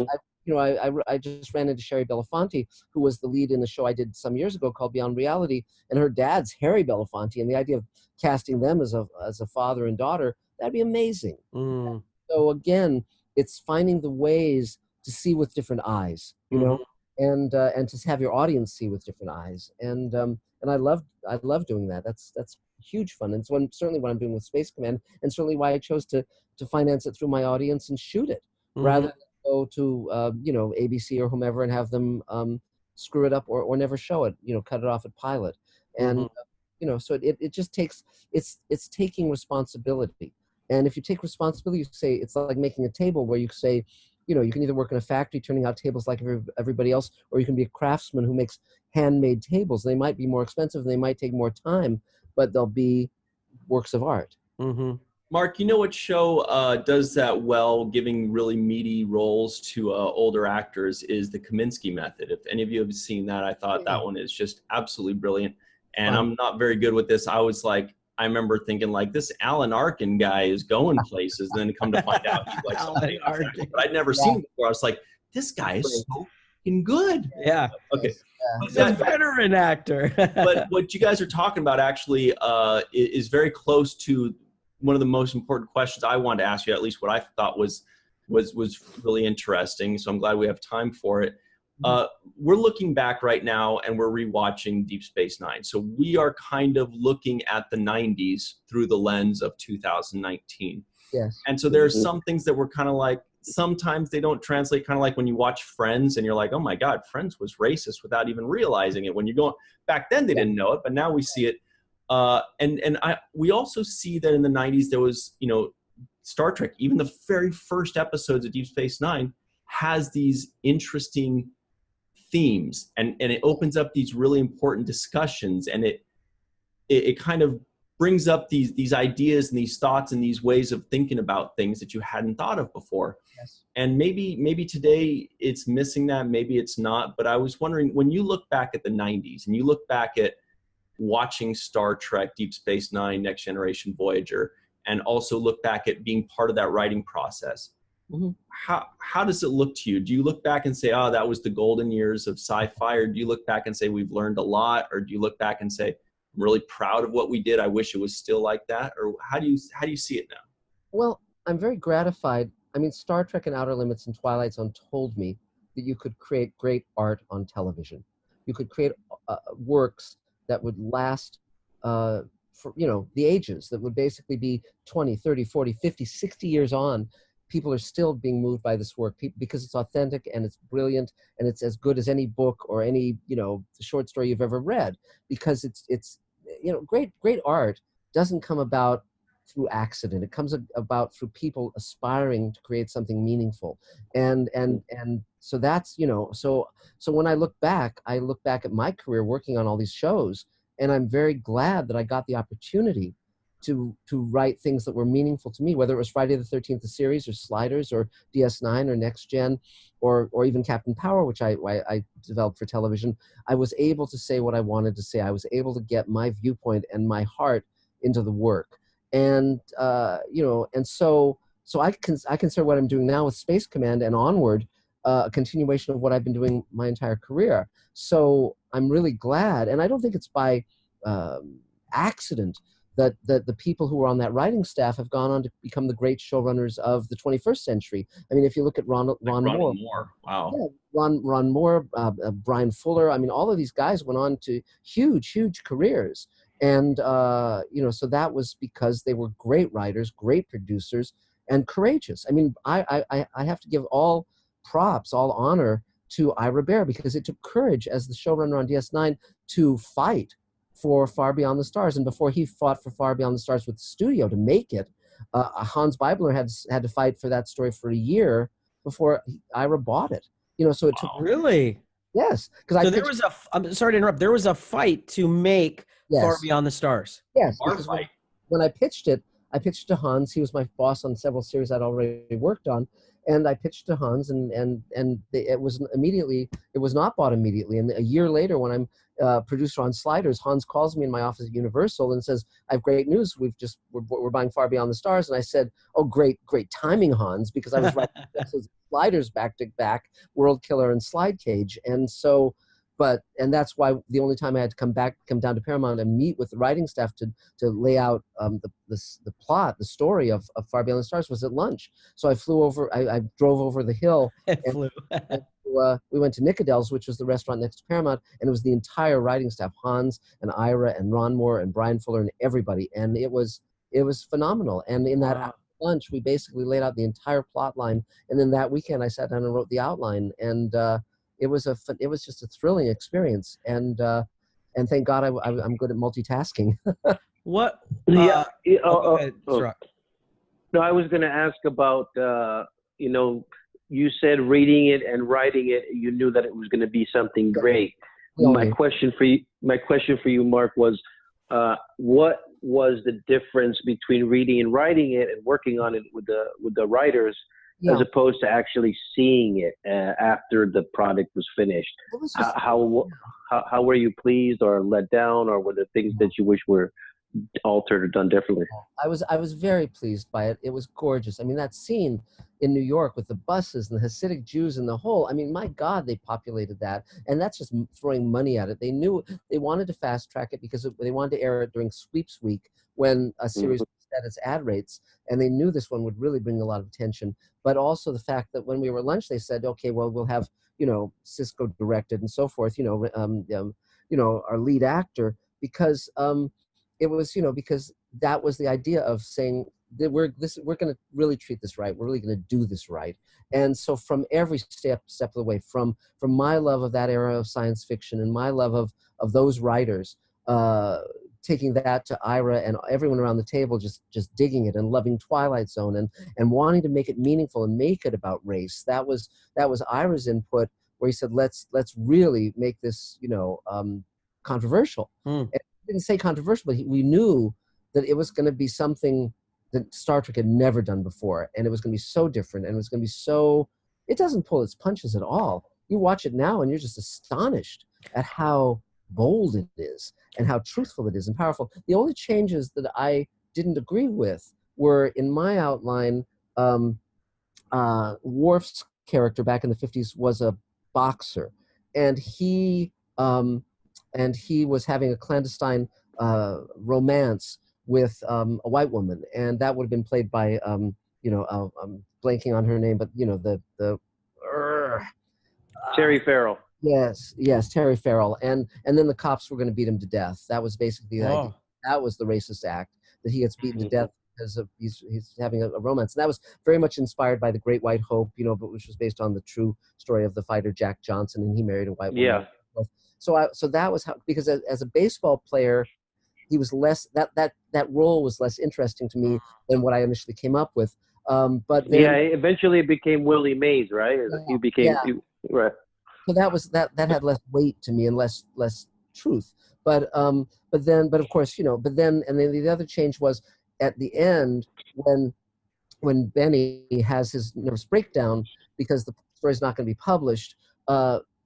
ran into Sherry Belafonte, who was the lead in the show I did some years ago called Beyond Reality, and her dad's Harry Belafonte, and the idea of casting them as a father and daughter, that'd be amazing. So again, it's finding the ways to see with different eyes, and to have your audience see with different eyes. And I love doing that. That's huge fun. And so certainly what I'm doing with Space Command, and certainly why I chose to finance it through my audience and shoot it rather than go to ABC or whomever and have them screw it up or never show it, cut it off at pilot. And so it just takes it's taking responsibility. And if you take responsibility, you say it's like making a table where you say, you can either work in a factory turning out tables like everybody else, or you can be a craftsman who makes handmade tables. They might be more expensive, they might take more time, but they'll be works of art. Mark, you know what show does that well, giving really meaty roles to older actors, is the Kaminsky Method. If any of you have seen that, I thought that one is just absolutely brilliant. And I'm not very good with this. I was like, I remember thinking like, this Alan Arkin guy is going places, and then come to find out he's like somebody else. But I'd never seen him before. I was like, this guy is so fucking good. Yeah. Okay. He's a veteran actor. But what you guys are talking about actually is very close to one of the most important questions I wanted to ask you, at least what I thought was really interesting. So I'm glad we have time for it. We're looking back right now and we're rewatching Deep Space Nine. So we are kind of looking at the 90s through the lens of 2019. Yes. And so there are some things that were kind of like, sometimes they don't translate, kind of like when you watch Friends and you're like, oh my God, Friends was racist without even realizing it. When you're going back then, they didn't know it, but now we see it. We also see that in the 90s there was, Star Trek, even the very first episodes of Deep Space Nine has these interesting themes, and it opens up these really important discussions, and it kind of brings up these ideas and these thoughts and these ways of thinking about things that you hadn't thought of before. Yes. And maybe today it's missing that, maybe it's not, but I was wondering, when you look back at the 90s and you look back at watching Star Trek, Deep Space Nine, Next Generation, Voyager, and also look back at being part of that writing process, how does it look to you? Do you look back and say, oh, that was the golden years of sci-fi, or do you look back and say we've learned a lot, or do you look back and say I'm really proud of what we did, I wish it was still like that? Or how do you see it now? Well, I'm very gratified. I mean, Star Trek and Outer Limits and Twilight Zone told me that you could create great art on television. You could create works that would last for the ages, that would basically be 20, 30, 40, 50, 60 years on. People are still being moved by this work because it's authentic and it's brilliant and it's as good as any book or any short story you've ever read, because it's great art doesn't come about through accident. It comes about through people aspiring to create something meaningful, and so that's so when I look back at my career working on all these shows, and I'm very glad that I got the opportunity to write things that were meaningful to me, whether it was Friday the 13th, the series, or Sliders, or DS9, or Next Gen, or even Captain Power, which I developed for television. I was able to say what I wanted to say. I was able to get my viewpoint and my heart into the work, and and so I consider what I'm doing now with Space Command and onward a continuation of what I've been doing my entire career. So I'm really glad, and I don't think it's by accident that the people who were on that writing staff have gone on to become the great showrunners of the 21st century. I mean, if you look at Ron Moore. Wow. Yeah, Ron Moore, Brian Fuller. I mean, all of these guys went on to huge careers. And, so that was because they were great writers, great producers, and courageous. I mean, I have to give all props, all honor to Ira Behr, because it took courage as the showrunner on DS9 to fight for Far Beyond the Stars. And before he fought for Far Beyond the Stars with the studio to make it, Hans Beibler had to fight for that story for a year before Ira bought it. So it took... Really? Yes. So there was I'm sorry to interrupt. There was a fight to make Far Beyond the Stars. Yes. When I pitched it to Hans. He was my boss on several series I'd already worked on. And I pitched to Hans, and it was not bought immediately. And a year later, when I'm producer on Sliders, Hans calls me in my office at Universal and says, "I have great news. We're buying Far Beyond the Stars." And I said, "Oh, great timing, Hans," because I was writing Sliders back to back, World Killer and Slide Cage, and so. And that's why the only time I had to come down to Paramount and meet with the writing staff to lay out the plot, the story of Far Beyond the Stars was at lunch. So I flew over, I drove over the hill. We went to Nicodell's, which was the restaurant next to Paramount, and it was the entire writing staff, Hans and Ira and Ron Moore and Brian Fuller and everybody. And it was phenomenal. And in that lunch, we basically laid out the entire plot line. And then that weekend I sat down and wrote the outline, and it was just a thrilling experience, and thank God I'm good at multitasking. What? No, I was going to ask about you said reading it and writing it, you knew that it was going to be something great. My question for you, Mark, was what was the difference between reading and writing it and working on it with the writers, as opposed to actually seeing it after the product was finished? How were you pleased or let down, or were there things that you wish were altered or done differently? I was very pleased by it. It was gorgeous. I mean, that scene in New York with the buses and the Hasidic Jews and the whole, I mean, my God, they populated that. And that's just throwing money at it. They knew they wanted to fast track it because they wanted to air it during Sweeps Week when a series was at its ad rates. And they knew this one would really bring a lot of attention. But also the fact that when we were at lunch, they said, okay, well, we'll have, Sisko directed and so forth, our lead actor, because it was, because that was the idea of saying that we're going to really treat this right. We're really going to do this right. And so from every step of the way, from my love of that era of science fiction and my love of those writers, taking that to Ira and everyone around the table, just digging it and loving Twilight Zone and wanting to make it meaningful and make it about race. That was Ira's input, where he said, let's really make this, controversial. Didn't say controversial, but we knew that it was going to be something that Star Trek had never done before, and it was going to be so different, and it was going to be so, it doesn't pull its punches at all. You watch it now and you're just astonished at how bold it is and how truthful it is and powerful. The only changes that I didn't agree with were, in my outline, Worf's character back in the 50s was a boxer, and he was having a clandestine romance with a white woman, and that would have been played by I'm blanking on her name, but Terry Farrell. Yes, Terry Farrell, and then the cops were going to beat him to death. That was basically the idea. That was the racist act, that he gets beaten to death because of he's having a romance, and that was very much inspired by The Great White Hope, but which was based on the true story of the fighter Jack Johnson, and he married a white woman. Yeah. So that was how, because as a baseball player, he was less, that role was less interesting to me than what I initially came up with. But then, eventually it became Willie Mays, right? He became right. So that had less weight to me and less truth. But of course, and then the other change was at the end when Benny has his nervous breakdown because the story's not going to be published.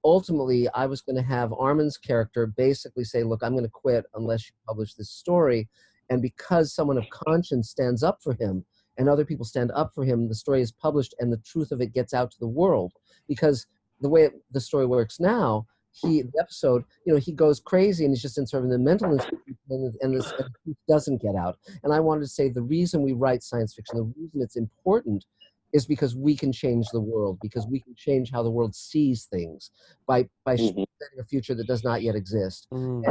Ultimately, I was going to have Armin's character basically say, look, I'm going to quit unless you publish this story. And because someone of conscience stands up for him and other people stand up for him, the story is published and the truth of it gets out to the world. Because the way the story works now, the episode, he goes crazy and he's just in sort of the mental institution, and the truth doesn't get out. And I wanted to say the reason we write science fiction, the reason it's important, is because we can change the world, because we can change how the world sees things by showing a future that does not yet exist. And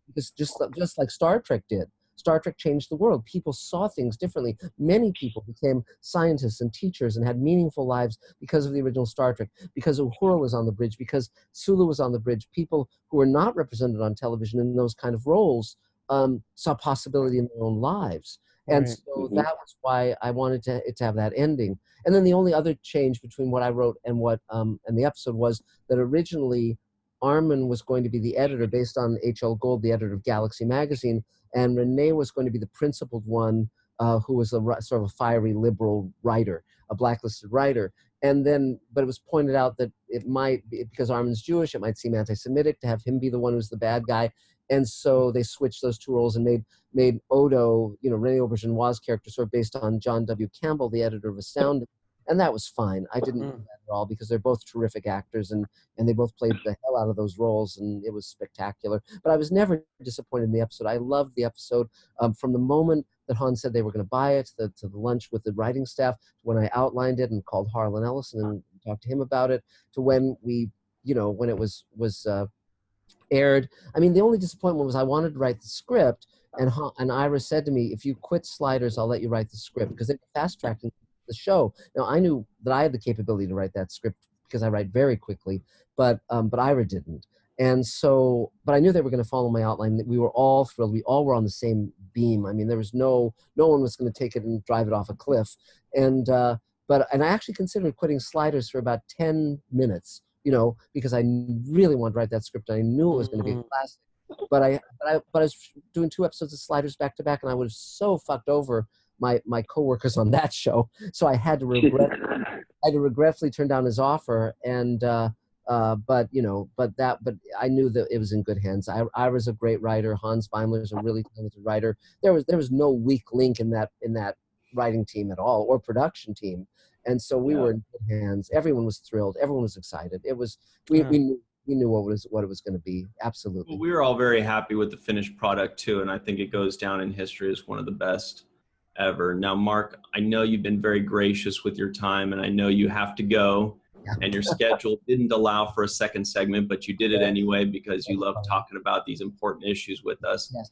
because just like Star Trek did. Star Trek changed the world. People saw things differently. Many people became scientists and teachers and had meaningful lives because of the original Star Trek, because Uhura was on the bridge, because Sulu was on the bridge. People who were not represented on television in those kind of roles saw possibility in their own lives. And so that was why I wanted it to have that ending. And then the only other change between what I wrote and what and the episode was that originally Armin was going to be the editor based on H.L. Gold, the editor of Galaxy magazine, and Renee was going to be the principled one who was sort of a fiery liberal writer, a blacklisted writer. And then, but it was pointed out that it might be, because Armin's Jewish, it might seem anti-Semitic to have him be the one who's the bad guy. And so they switched those two roles and made Odo, Renee Auberjonois' character, sort of based on John W. Campbell, the editor of Astounding. And that was fine. I didn't mind that at all because they're both terrific actors and they both played the hell out of those roles, and it was spectacular. But I was never disappointed in the episode. I loved the episode from the moment that Han said they were going to buy it to the lunch with the writing staff, when I outlined it and called Harlan Ellison and talked to him about it, to when we, when it was aired. I mean, the only disappointment was I wanted to write the script, and Ira said to me, if you quit Sliders, I'll let you write the script, because they were fast-tracking the show. Now, I knew that I had the capability to write that script because I write very quickly, but Ira didn't. And so, but I knew they were going to follow my outline. That we were all thrilled. We all were on the same beam. I mean, there was no one was going to take it and drive it off a cliff. And I actually considered quitting Sliders for about 10 minutes, because I really wanted to write that script. And I knew it was going to be a classic. but I was doing 2 episodes of Sliders back to back, and I was so fucked over my coworkers on that show, so I had to regretfully turn down his offer. And but I knew that it was in good hands. I was a great writer. Hans Beimler's a really talented writer. There was no weak link in that writing team at all, or production team, and so we were in good hands. Everyone was thrilled. Everyone was excited. It was we knew what it was going to be. Absolutely. Well, we were all very happy with the finished product too, and I think it goes down in history as one of the best ever. Now, Marc, I know you've been very gracious with your time, and I know you have to go, and your schedule didn't allow for a second segment, but you did it anyway because you love talking about these important issues with us. Yes.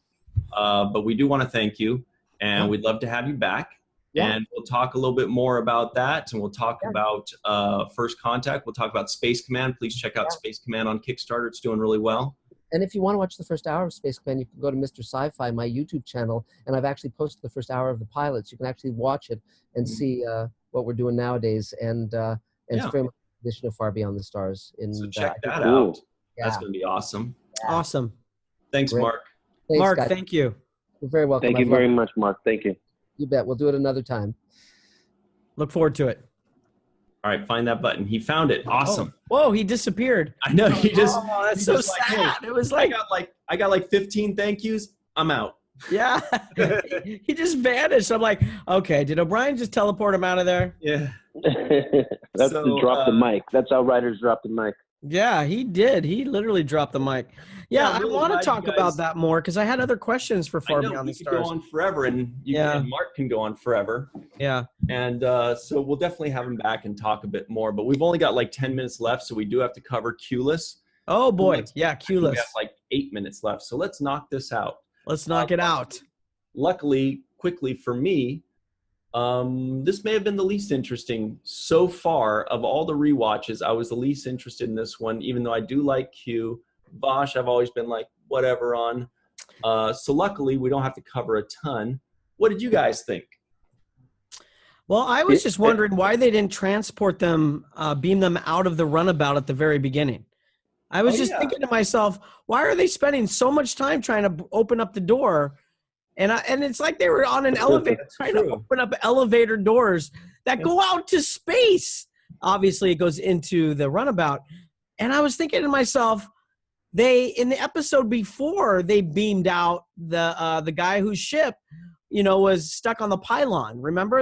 But we do want to thank you, and we'd love to have you back. Yeah. And we'll talk a little bit more about that, and we'll talk about First Contact. We'll talk about Space Command. Please check out Space Command on Kickstarter. It's doing really well. And if you want to watch the first hour of Space Command, you can go to Mr. Sci-Fi, my YouTube channel, and I've actually posted the first hour of the pilots. You can actually watch it and see what we're doing nowadays. And it's very much an edition of Far Beyond the Stars. So check that out. Yeah. That's going to be awesome. Yeah. Awesome. Thanks, Marc. Thanks, Marc, guys. thank you. You're very welcome. Thank you very much, Marc. Thank you. You bet. We'll do it another time. Look forward to it. All right, find that button. He found it. Awesome. Oh. Whoa, he disappeared. I know. He just. Oh, that's so sad. Hey, it was like I got like 15 thank yous. I'm out. Yeah. He just vanished. I'm like, okay, did O'Brien just teleport him out of there? Yeah. That's to drop the mic. That's how writers drop the mic. Yeah, he did. He literally dropped the mic. Yeah, really I want to talk about that more because I had other questions for Far Beyond the Stars. Go on forever, and and Marc can go on forever. Yeah. And so we'll definitely have him back and talk a bit more. But we've only got like 10 minutes left, so we do have to cover Q-less. Oh boy, Q-less. We have like 8 minutes left, so let's knock this out. Let's knock it out. Luckily, quickly for me, this may have been the least interesting so far of all the rewatches. I was the least interested in this one, even though I do like Q. Bosch, I've always been like, whatever on. So luckily, we don't have to cover a ton. What did you guys think? Well, I was just wondering why they didn't transport them, beam them out of the runabout at the very beginning. I was thinking to myself, why are they spending so much time trying to open up the door? And it's like they were on an elevator trying to open up elevator doors that go out to space. Obviously, it goes into the runabout. And I was thinking to myself, in the episode before they beamed out the guy whose ship, was stuck on the pylon. Remember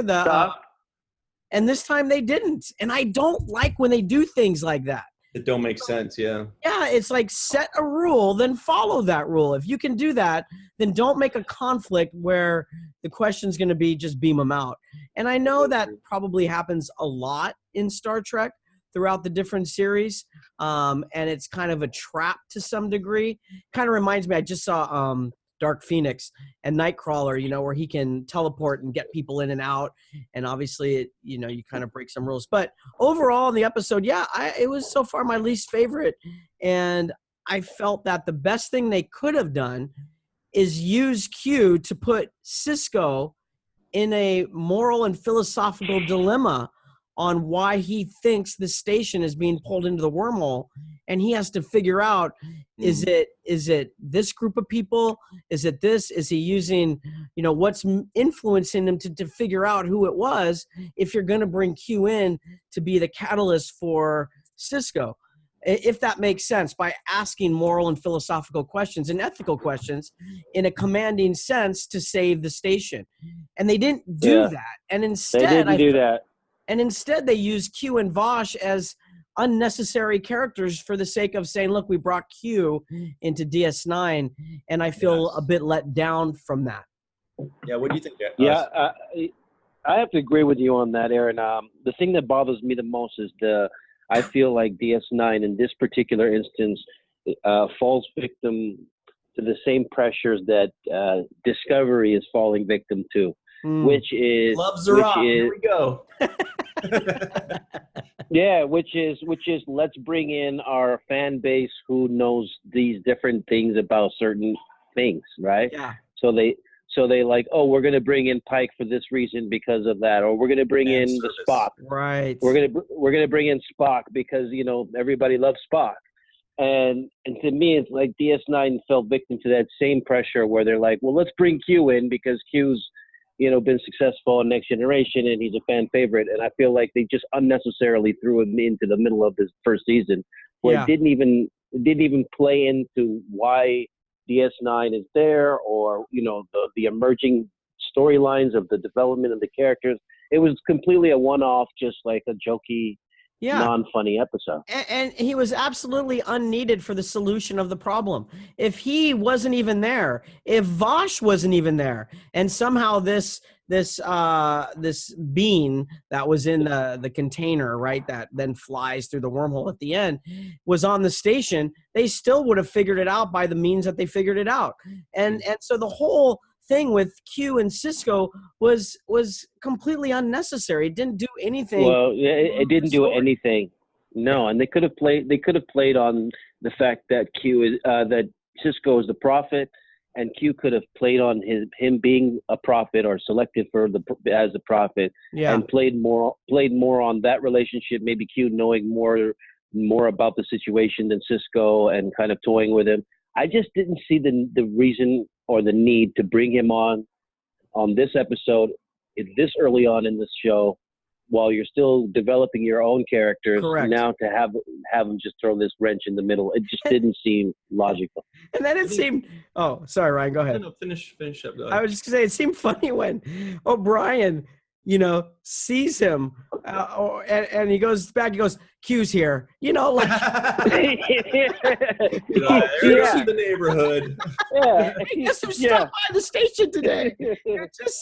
and this time they didn't. And I don't like when they do things like that. It don't make sense, yeah. Yeah, it's like set a rule, then follow that rule. If you can do that, then don't make a conflict where the question's going to be just beam them out. And I know that probably happens a lot in Star Trek throughout the different series, and it's kind of a trap to some degree. Kind of reminds me, I just saw Dark Phoenix and Nightcrawler, where he can teleport and get people in and out. And obviously, you kind of break some rules. But overall in the episode, it was so far my least favorite. And I felt that the best thing they could have done is use Q to put Sisko in a moral and philosophical dilemma on why he thinks the station is being pulled into the wormhole, and he has to figure out, is it this group of people? Is it this? Is he using, what's influencing him to figure out who it was if you're going to bring Q in to be the catalyst for Sisko? If that makes sense, by asking moral and philosophical questions and ethical questions in a commanding sense to save the station. And they didn't do that. And instead, And instead, they used Q and Vosh as unnecessary characters for the sake of saying, look, we brought Q into DS9, and I feel a bit let down from that. Yeah, what do you think? Yeah, I have to agree with you on that, Aaron. The thing that bothers me the most is I feel like DS9 in this particular instance falls victim to the same pressures that Discovery is falling victim to. Which is Love Cirroc. Here we go. Yeah, which is let's bring in our fan base who knows these different things about certain things, right? Yeah. So they like, oh, we're gonna bring in Pike for this reason because of that, or we're gonna bring in the Spock. Right. We're gonna bring in Spock because everybody loves Spock. And to me, it's like DS9 fell victim to that same pressure where they're like, well, let's bring Q in because Q's, been successful in Next Generation and he's a fan favorite. And I feel like they just unnecessarily threw him into the middle of this first season, where it didn't even play into why DS9 is there, or the emerging storylines of the development of the characters. It was completely a one-off, just like a jokey, non-funny episode. And he was absolutely unneeded for the solution of the problem. If he wasn't even there, if Vosh wasn't even there, and somehow this bean that was in the container, right, that then flies through the wormhole at the end, was on the station, they still would have figured it out by the means that they figured it out. And so the whole thing with Q and Sisko was completely unnecessary. It didn't do anything. Well, it didn't do anything. No, and they could have played on the fact that that Sisko is the prophet, and Q could have played on him being a prophet or selected as a prophet, and played more on that relationship. Maybe Q knowing more about the situation than Sisko and kind of toying with him. I just didn't see the reason or the need to bring him on this episode this early on in this show, while you're still developing your own characters. Correct. Now to have him just throw this wrench in the middle, it just didn't seem logical. And then it seemed. Oh, sorry, Ryan. Go ahead. No, finish up. I was just gonna say it seemed funny when O'Brien, sees him, and he goes back. He goes, "Q's here," like. There's the neighborhood. Yeah. I guess who stopped by the station today?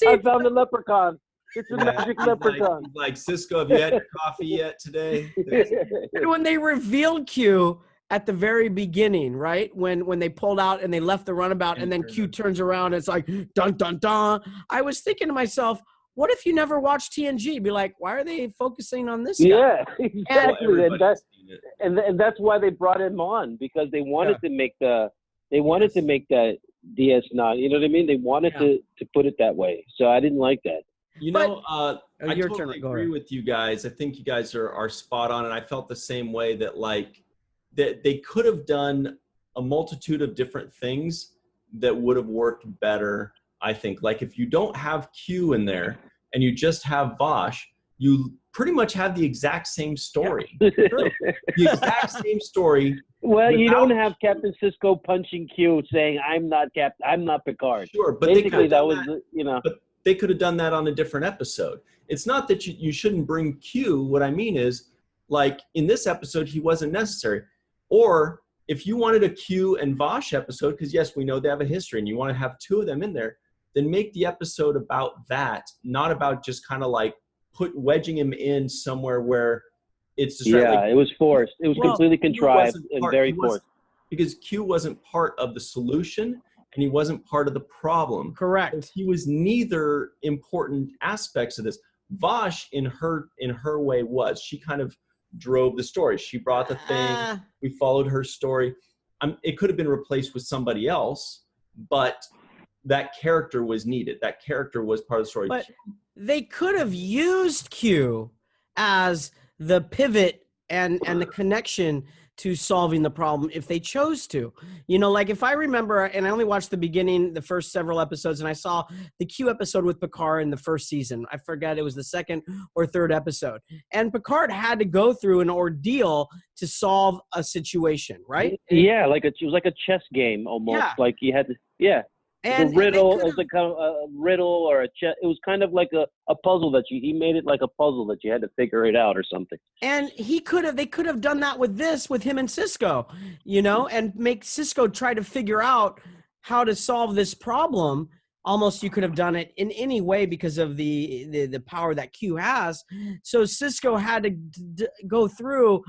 I found the leprechaun. It's a magic leprechaun. Like Sisko, have you had your coffee yet today? And when they revealed Q at the very beginning, right? When they pulled out and they left the runabout, and then Q turns around and it's like dun dun dun. I was thinking to myself, what if you never watched TNG? Be like, why are they focusing on this guy? Yeah, exactly. And that's why they brought him on, because they wanted to make that DS9. You know what I mean? They wanted to put it that way. So I didn't like that. I totally agree with you guys. I think you guys are spot on, and I felt the same way, that that they could have done a multitude of different things that would have worked better. I think, like, if you don't have Q in there and you just have Vosh, you pretty much have the exact same story. Yeah. The exact same story. Well, you don't have Captain Sisko punching Q saying, I'm not Picard. Sure, but basically But they could have done that on a different episode. It's not that you shouldn't bring Q. What I mean is, like, in this episode, he wasn't necessary. Or if you wanted a Q and Vosh episode, because yes, we know they have a history, and you want to have two of them in there, then make the episode about that, not about just kind of like wedging him in somewhere where it's just it was forced. It was completely contrived and very forced. Because Q wasn't part of the solution, and he wasn't part of the problem. Correct. He was neither important aspects of this. Vosh, in her way, was. She kind of drove the story. She brought the thing. We followed her story. It could have been replaced with somebody else, but that character was needed. That character was part of the story. But they could have used Q as the pivot and the connection to solving the problem if they chose to. Like, if I remember, and I only watched the first several episodes, and I saw the Q episode with Picard in the first season. I forget, it was the second or third episode. And Picard had to go through an ordeal to solve a situation, right? Yeah, it was like a chess game almost. Yeah. Like you had to, And a riddle, it was like a riddle or a chess. It was kind of like a puzzle he made it like a puzzle that you had to figure it out or something. And they could have done that with him and Sisko, and make Sisko try to figure out how to solve this problem. Almost you could have done it in any way because of the power that Q has. So Sisko had to go through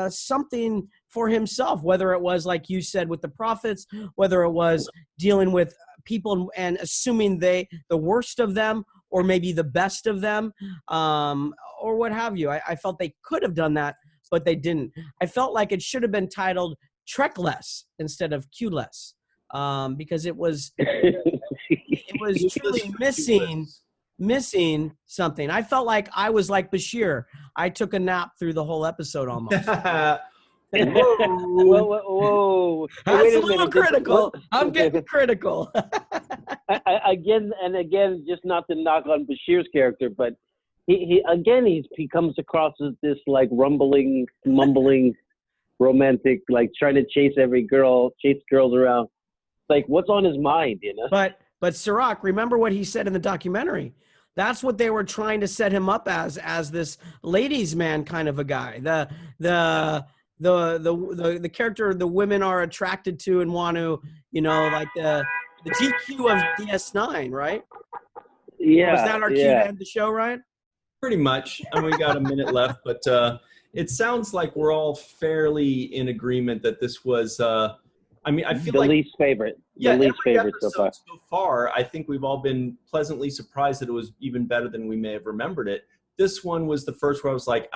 something for himself, whether it was, like you said, with the prophets, whether it was dealing with people and assuming the worst of them, or maybe the best of them, or what have you. I felt they could have done that, but they didn't. I felt like it should have been titled Trekless instead of Q-less, because it was truly missing missing something. I felt like I was like Bashir. I took a nap through the whole episode almost. Whoa, whoa. That's Wait a minute. little critical. I'm getting critical. Again and again, just not to knock on Bashir's character, but he comes across as this like rumbling, mumbling, romantic, like trying to chase girls around. Like, what's on his mind, you know? But Cirroc, remember what he said in the documentary. That's what they were trying to set him up as this ladies' man kind of a guy. The character the women are attracted to and want to, you know, like the GQ of DS9, right? Yeah. Was that our cue to end the show, Ryan? Pretty much. And we got a minute left, but it sounds like we're all fairly in agreement that this was. I mean, I feel the like least favorite. Yeah, the least favorite so far. So far, I think we've all been pleasantly surprised that it was even better than we may have remembered it. This one was the first where I was like,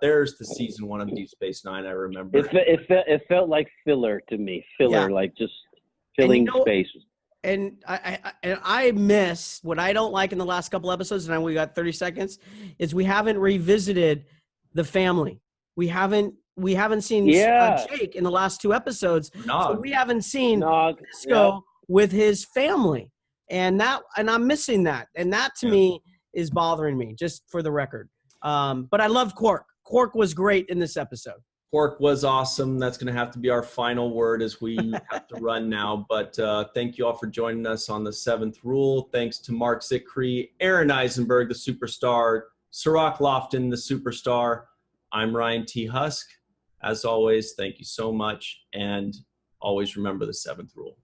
there's the season 1 of Deep Space Nine I remember. It felt like filler to me. Like just filling space. And I miss what I don't like in the last couple episodes, and we got 30 seconds, is we haven't revisited the family. We haven't seen Jake in the last 2 episodes. So we haven't seen Sisko with his family. And I'm missing that. And that to me is bothering me, just for the record. But I love Quark. Quark was great in this episode. Quark was awesome. That's going to have to be our final word as we have to run now. But thank you all for joining us on the 7th Rule. Thanks to Marc Zicree, Aron Eisenberg, the superstar, Cirroc Lofton, the superstar. I'm Ryan T. Husk. As always, thank you so much. And always remember the 7th Rule.